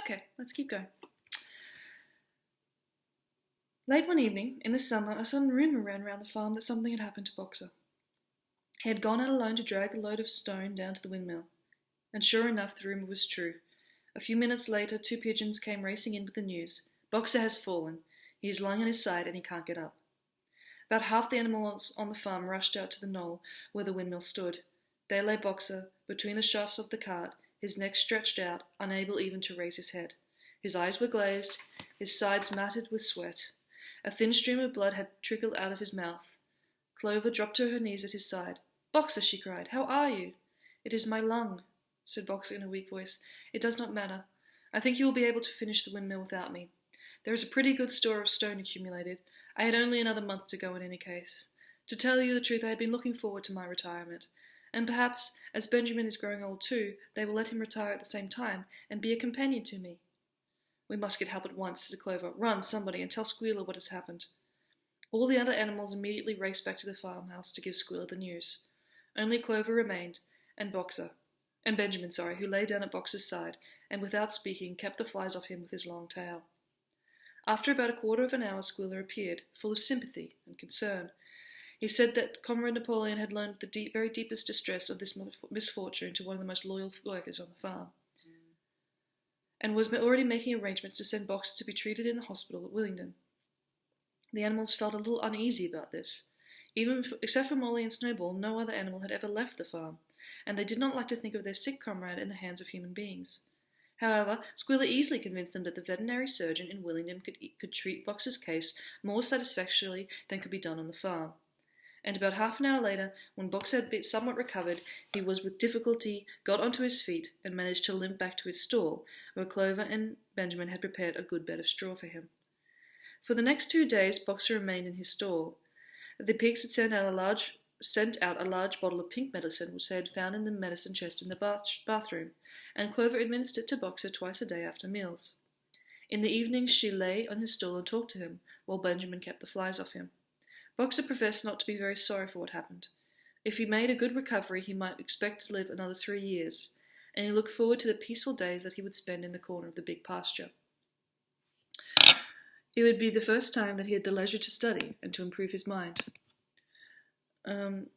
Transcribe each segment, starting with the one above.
Okay, let's keep going. Late one evening, in the summer, a sudden rumour ran round the farm that something had happened to Boxer. He had gone out alone to drag a load of stone down to the windmill. And sure enough, the rumour was true. A few minutes later, 2 pigeons came racing in with the news. Boxer has fallen. He is lying on his side and he can't get up. About half the animals on the farm rushed out to the knoll where the windmill stood. There lay Boxer, between the shafts of the cart, his neck stretched out, unable even to raise his head. His eyes were glazed, his sides matted with sweat. A thin stream of blood had trickled out of his mouth. Clover dropped to her knees at his side. "Boxer," she cried, "how are you?" "It is my lung," said Boxer in a weak voice. "It does not matter. I think you will be able to finish the windmill without me. There is a pretty good store of stone accumulated. I had only another month to go in any case. To tell you the truth, I had been looking forward to my retirement. And perhaps, as Benjamin is growing old too, they will let him retire at the same time and be a companion to me." "We must get help at once," said Clover. "Run, somebody, and tell Squealer what has happened." All the other animals immediately raced back to the farmhouse to give Squealer the news. Only Clover remained, and Benjamin, who lay down at Boxer's side, and without speaking kept the flies off him with his long tail. After about a quarter of an hour, Squealer appeared, full of sympathy and concern. He said that Comrade Napoleon had learned the very deepest distress of this misfortune to one of the most loyal workers on the farm, and was already making arrangements to send Boxer to be treated in the hospital at Willingdon. The animals felt a little uneasy about this. Except for Molly and Snowball, no other animal had ever left the farm, and they did not like to think of their sick comrade in the hands of human beings. However, Squealer easily convinced them that the veterinary surgeon in Willingdon could treat Boxer's case more satisfactorily than could be done on the farm. And about half an hour later, when Boxer had been somewhat recovered, he was with difficulty got onto his feet and managed to limp back to his stall, where Clover and Benjamin had prepared a good bed of straw for him. For the next 2 days, Boxer remained in his stall. The pigs had sent out a large bottle of pink medicine which they had found in the medicine chest in the bathroom, and Clover administered to Boxer twice a day after meals. In the evenings she lay on his stool and talked to him, while Benjamin kept the flies off him. Boxer professed not to be very sorry for what happened. If he made a good recovery, he might expect to live another 3 years, and he looked forward to the peaceful days that he would spend in the corner of the big pasture. It would be the first time that he had the leisure to study and to improve his mind.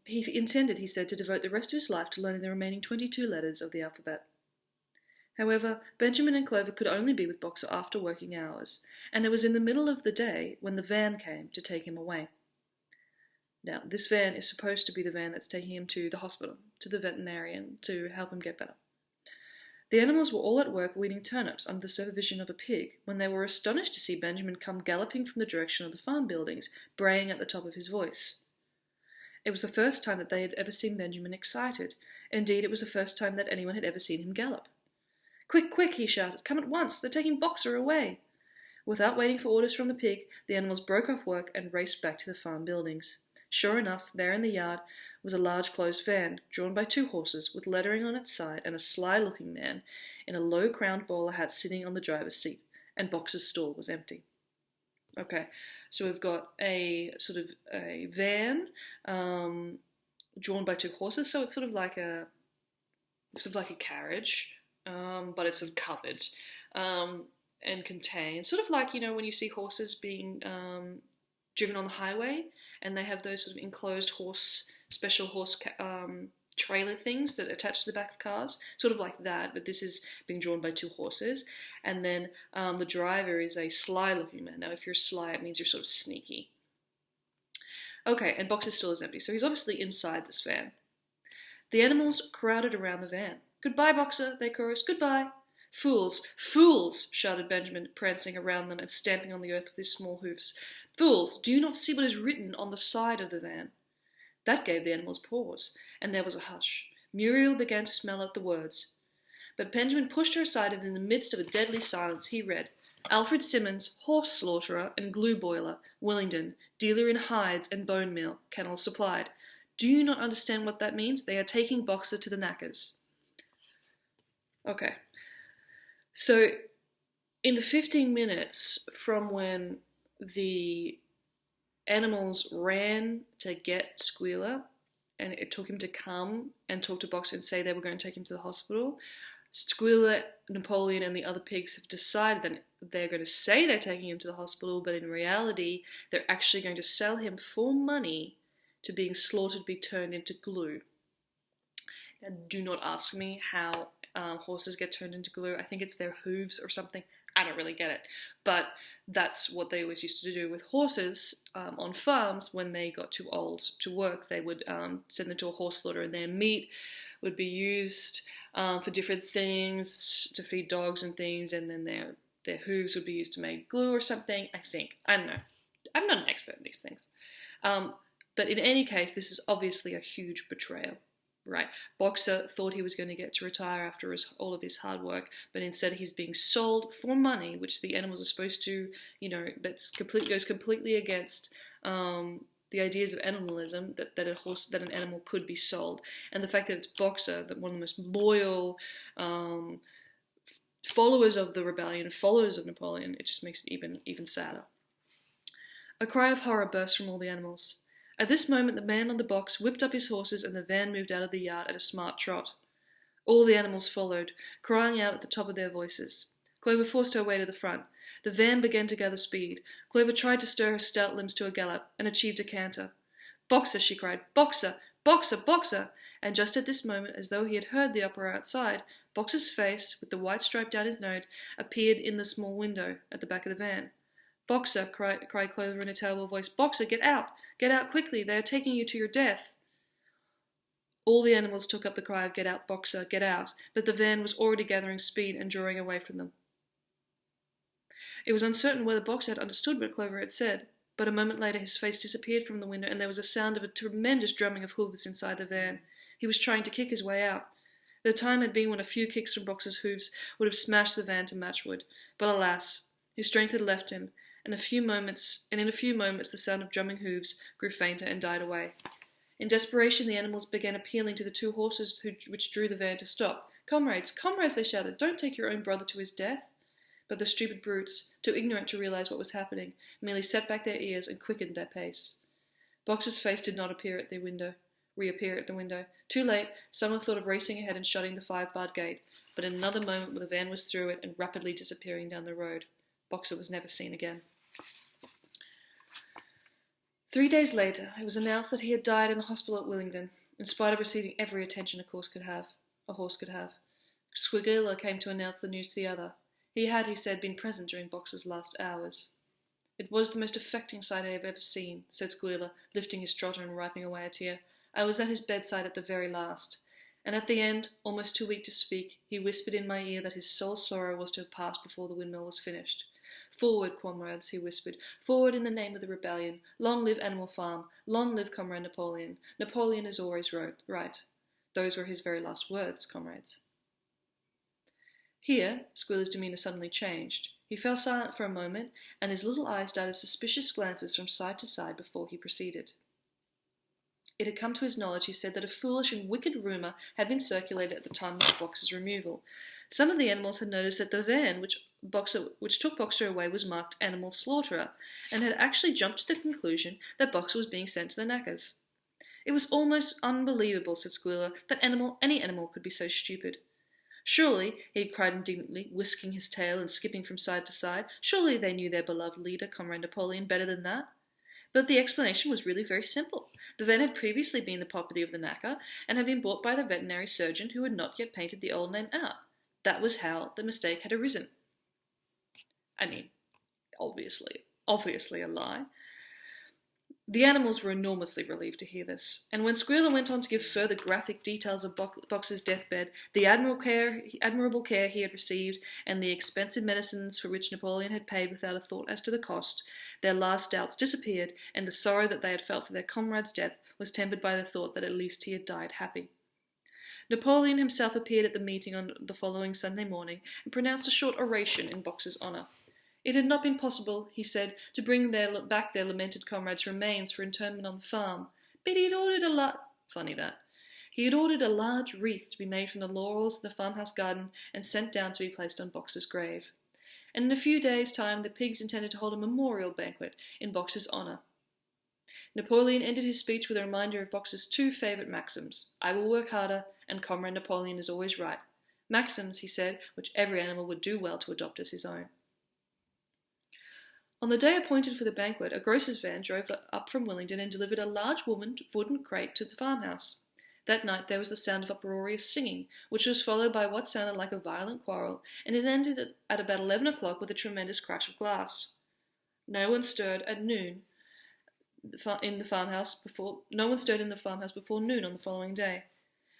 He intended, he said, to devote the rest of his life to learning the remaining 22 letters of the alphabet. However, Benjamin and Clover could only be with Boxer after working hours, and it was in the middle of the day when the van came to take him away. Now, this van is supposed to be the van that's taking him to the hospital, to the veterinarian, to help him get better. The animals were all at work weeding turnips under the supervision of a pig, when they were astonished to see Benjamin come galloping from the direction of the farm buildings, braying at the top of his voice. It was the first time that they had ever seen Benjamin excited. Indeed, it was the first time that anyone had ever seen him gallop. "Quick, quick," he shouted, "come at once, they're taking Boxer away." Without waiting for orders from the pig, the animals broke off work and raced back to the farm buildings. Sure enough, there in the yard was a large closed van, drawn by 2 horses, with lettering on its side, and a sly-looking man in a low-crowned bowler hat sitting on the driver's seat, and Boxer's stall was empty. Okay, so we've got a sort of a van drawn by 2 horses, so it's sort of like a carriage, but it's sort of covered and contained, sort of like, when you see horses being driven on the highway, and they have those sort of enclosed special horse trailer things that attach to the back of cars, sort of like that, but this is being drawn by 2 horses, and then the driver is a sly-looking man. Now, if you're sly, it means you're sort of sneaky. Okay, and Boxer's stall is empty, so he's obviously inside this van. The animals crowded around the van. "Goodbye, Boxer," they chorused. "Goodbye." "Fools! Fools!" shouted Benjamin, prancing around them and stamping on the earth with his small hoofs. "Fools! Do you not see what is written on the side of the van?" That gave the animals pause, and there was a hush. Muriel began to smell out the words. But Benjamin pushed her aside, and in the midst of a deadly silence he read, "Alfred Simmons, horse slaughterer and glue boiler, Willingdon, dealer in hides and bone meal, kennels supplied. Do you not understand what that means? They are taking Boxer to the knackers." Okay. So, in the 15 minutes from when the animals ran to get Squealer, and it took him to come and talk to Boxer and say they were going to take him to the hospital, Squealer, Napoleon, and the other pigs have decided that they're going to say they're taking him to the hospital, but in reality, they're actually going to sell him for money to being slaughtered, be turned into glue. Now, do not ask me how horses get turned into glue. I think it's their hooves or something. I don't really get it. But that's what they always used to do with horses on farms. When they got too old to work, they would send them to a horse slaughter, and their meat would be used for different things, to feed dogs and things, and then their hooves would be used to make glue or something, I think. I don't know. I'm not an expert in these things. But in any case, this is obviously a huge betrayal. Right, Boxer thought he was going to get to retire after all of his hard work, but instead he's being sold for money, which the animals are supposed to, goes completely against the ideas of animalism, that an animal could be sold, and the fact that it's Boxer, that one of the most loyal followers of the rebellion, followers of Napoleon, it just makes it even sadder. A cry of horror burst from all the animals. At this moment, the man on the box whipped up his horses, and the van moved out of the yard at a smart trot. All the animals followed, crying out at the top of their voices. Clover forced her way to the front. The van began to gather speed. Clover tried to stir her stout limbs to a gallop, and achieved a canter. "Boxer!" she cried. "Boxer! Boxer! Boxer!" And just at this moment, as though he had heard the uproar outside, Boxer's face, with the white stripe down his nose, appeared in the small window at the back of the van. "Boxer!" cried Clover in a terrible voice. "Boxer, get out! Get out quickly! They are taking you to your death!" All the animals took up the cry of "Get out, Boxer! Get out!" but the van was already gathering speed and drawing away from them. It was uncertain whether Boxer had understood what Clover had said, but a moment later his face disappeared from the window, and there was a sound of a tremendous drumming of hooves inside the van. He was trying to kick his way out. The time had been when a few kicks from Boxer's hooves would have smashed the van to matchwood, but alas, his strength had left him, and in a few moments the sound of drumming hooves grew fainter and died away. In desperation, the animals began appealing to the two horses which drew the van to stop. "Comrades, comrades," they shouted, "don't take your own brother to his death." But the stupid brutes, too ignorant to realize what was happening, merely set back their ears and quickened their pace. Boxer's face did not reappear at the window. Too late, someone thought of racing ahead and shutting the 5-barred gate, but in another moment the van was through it and rapidly disappearing down the road. Boxer was never seen again. 3 days later, it was announced that he had died in the hospital at Willingdon, in spite of receiving every attention a horse could have. Squealer came to announce the news to the other. He had, he said, been present during Boxer's last hours. "It was the most affecting sight I have ever seen," said Squealer, lifting his trotter and wiping away a tear. "I was at his bedside at the very last, and at the end, almost too weak to speak, he whispered in my ear that his sole sorrow was to have passed before the windmill was finished. 'Forward, comrades,' he whispered, 'forward in the name of the rebellion. Long live Animal Farm. Long live Comrade Napoleon. Napoleon is always right.' Those were his very last words, comrades." Here, Squealer's demeanour suddenly changed. He fell silent for a moment, and his little eyes darted suspicious glances from side to side before he proceeded. It had come to his knowledge, he said, that a foolish and wicked rumour had been circulated at the time of Boxer's removal. Some of the animals had noticed that the van which took Boxer away was marked Animal Slaughterer, and had actually jumped to the conclusion that Boxer was being sent to the knackers. "It was almost unbelievable," said Squealer, "that any animal could be so stupid. Surely," he cried indignantly, whisking his tail and skipping from side to side, "surely they knew their beloved leader, Comrade Napoleon, better than that." But the explanation was really very simple. The van had previously been the property of the knacker, and had been bought by the veterinary surgeon who had not yet painted the old name out. That was how the mistake had arisen. I mean, obviously a lie. The animals were enormously relieved to hear this, and when Squealer went on to give further graphic details of Boxer's deathbed, the admirable care he had received, and the expensive medicines for which Napoleon had paid without a thought as to the cost, their last doubts disappeared, and the sorrow that they had felt for their comrade's death was tempered by the thought that at least he had died happy. Napoleon himself appeared at the meeting on the following Sunday morning, and pronounced a short oration in Boxer's honour. It had not been possible, he said, to bring back their lamented comrade's remains for interment on the farm, but he had ordered He had ordered a large wreath to be made from the laurels in the farmhouse garden and sent down to be placed on Boxer's grave. And in a few days' time the pigs intended to hold a memorial banquet in Boxer's honour. Napoleon ended his speech with a reminder of Boxer's two favourite maxims: "I will work harder," and "Comrade Napoleon is always right." maxims, he said, which every animal would do well to adopt as his own. On the day appointed for the banquet, a grocer's van drove up from Willingdon and delivered a large wooden crate to the farmhouse. That night there was the sound of uproarious singing, which was followed by what sounded like a violent quarrel, and it ended at about 11 o'clock with a tremendous crash of glass. No one stirred at noon in the farmhouse before noon on the following day,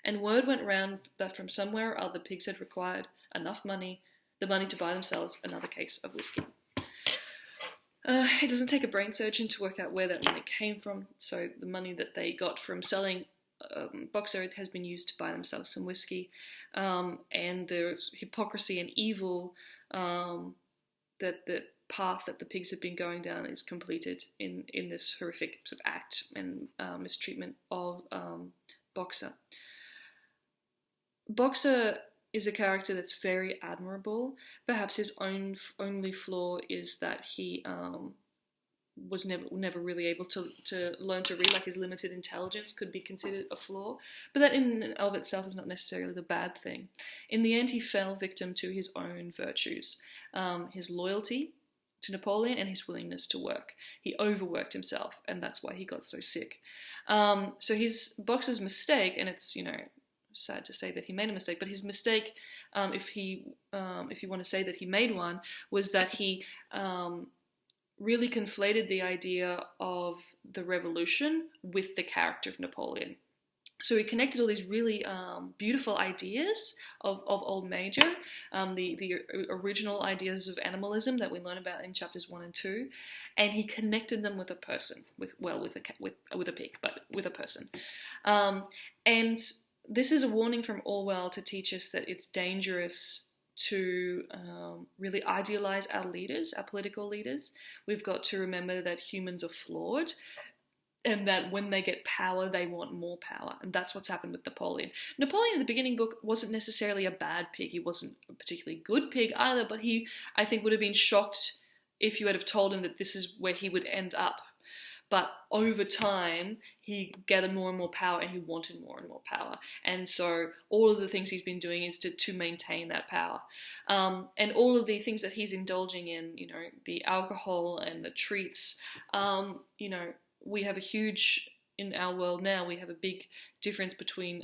and word went round that from somewhere or other pigs had required enough money, the money to buy themselves another case of whiskey. It doesn't take a brain surgeon to work out where that money came from, so the money that they got from selling Boxer has been used to buy themselves some whiskey, and there's hypocrisy and evil that the path that the pigs have been going down is completed in this horrific sort of act and mistreatment of Boxer. Boxer is a character that's very admirable. Perhaps his only flaw is that he was never really able to learn to read. Like, his limited intelligence could be considered a flaw, but that in and of itself is not necessarily the bad thing. In the end, he fell victim to his own virtues, his loyalty to Napoleon and his willingness to work. He overworked himself, and that's why he got so sick. So his Boxer's mistake, and it's, sad to say that he made a mistake, but his mistake, if you want to say that he made one, was that he really conflated the idea of the revolution with the character of Napoleon. So he connected all these really beautiful ideas of Old Major, the original ideas of animalism that we learn about in chapters 1 and 2, and he connected them with a person, with a pig, but with a person, and this is a warning from Orwell to teach us that it's dangerous to really idealize our leaders, our political leaders. We've got to remember that humans are flawed, and that when they get power, they want more power. And that's what's happened with Napoleon. Napoleon in the beginning book wasn't necessarily a bad pig. He wasn't a particularly good pig either, but he, I think, would have been shocked if you had have told him that this is where he would end up. But over time, he gathered more and more power, and he wanted more and more power. And so all of the things he's been doing is to maintain that power. And all of the things that he's indulging in, the alcohol and the treats, we have in our world now, we have a big difference between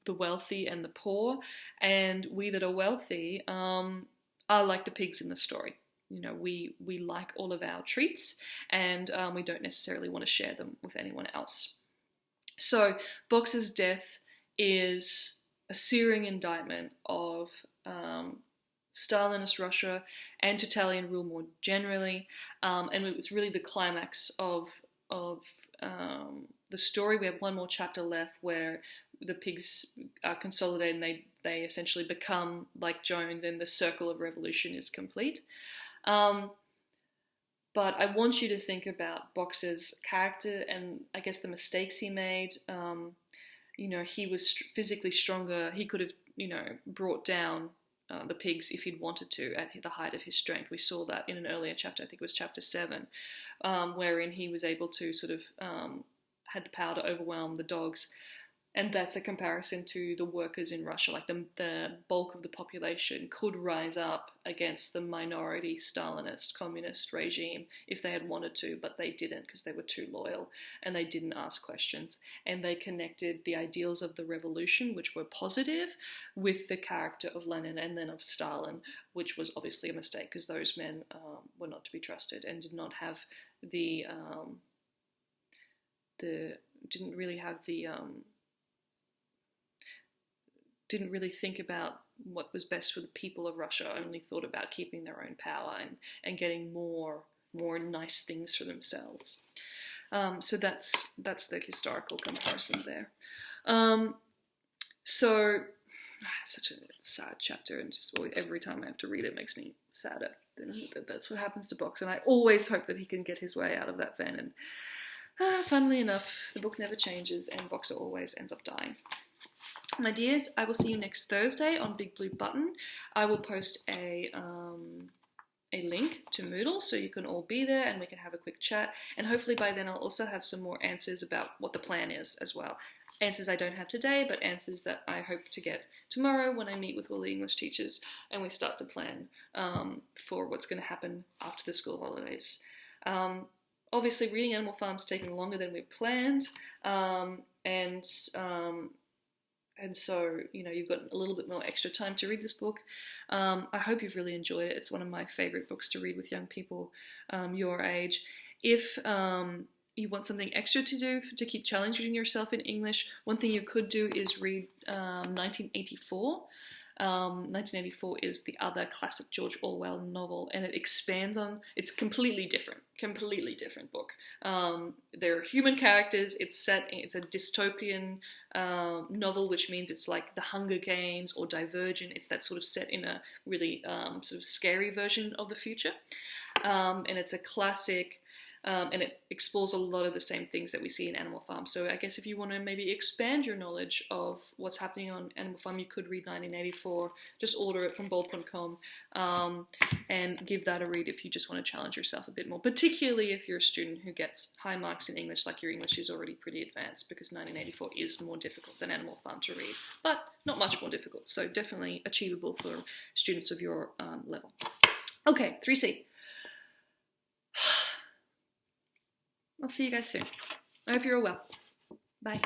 the wealthy and the poor. And we that are wealthy are like the pigs in the story. We like all of our treats, and we don't necessarily want to share them with anyone else. So Boxer's death is a searing indictment of Stalinist Russia and totalitarian rule more generally, and it's really the climax of the story. We have one more chapter left where the pigs are consolidated and they essentially become like Jones, and the circle of revolution is complete. But I want you to think about Boxer's character and I guess the mistakes he made. He was physically stronger. He could have, brought down the pigs if he'd wanted to at the height of his strength. We saw that in an earlier chapter, I think it was chapter 7, wherein he was able to sort of had the power to overwhelm the dogs. And that's a comparison to the workers in Russia. Like the bulk of the population could rise up against the minority Stalinist communist regime if they had wanted to, but they didn't because they were too loyal and they didn't ask questions. And they connected the ideals of the revolution, which were positive, with the character of Lenin and then of Stalin, which was obviously a mistake because those men were not to be trusted and did not have didn't really think about what was best for the people of Russia, only thought about keeping their own power and getting more nice things for themselves. So that's the historical comparison there. So such a sad chapter, and just every time I have to read it makes me sadder. That's what happens to Boxer, and I always hope that he can get his way out of that van. And funnily enough, the book never changes, and Boxer always ends up dying. My dears, I will see you next Thursday on Big Blue Button. I will post a link to Moodle so you can all be there and we can have a quick chat. And hopefully by then I'll also have some more answers about what the plan is as well. answers I don't have today, but answers that I hope to get tomorrow when I meet with all the English teachers and we start to plan for what's going to happen after the school holidays. Obviously, reading Animal Farm's taking longer than we planned, and so, you know, you've got a little bit more extra time to read this book. I hope you've really enjoyed it. It's one of my favourite books to read with young people your age. If you want something extra to do to keep challenging yourself in English, one thing you could do is read 1984. 1984 is the other classic George Orwell novel, and it expands on, it's completely different book. There are human characters, it's a dystopian novel, which means it's like The Hunger Games or Divergent. It's that sort of set in a really sort of scary version of the future. And it's a classic, and it explores a lot of the same things that we see in Animal Farm. So I guess if you want to maybe expand your knowledge of what's happening on Animal Farm, you could read 1984. Just order it from bold.com and give that a read if you just want to challenge yourself a bit more, particularly if you're a student who gets high marks in English, like your English is already pretty advanced, because 1984 is more difficult than Animal Farm to read, but not much more difficult. So definitely achievable for students of your level. Okay, 3C. I'll see you guys soon. I hope you're all well. Bye.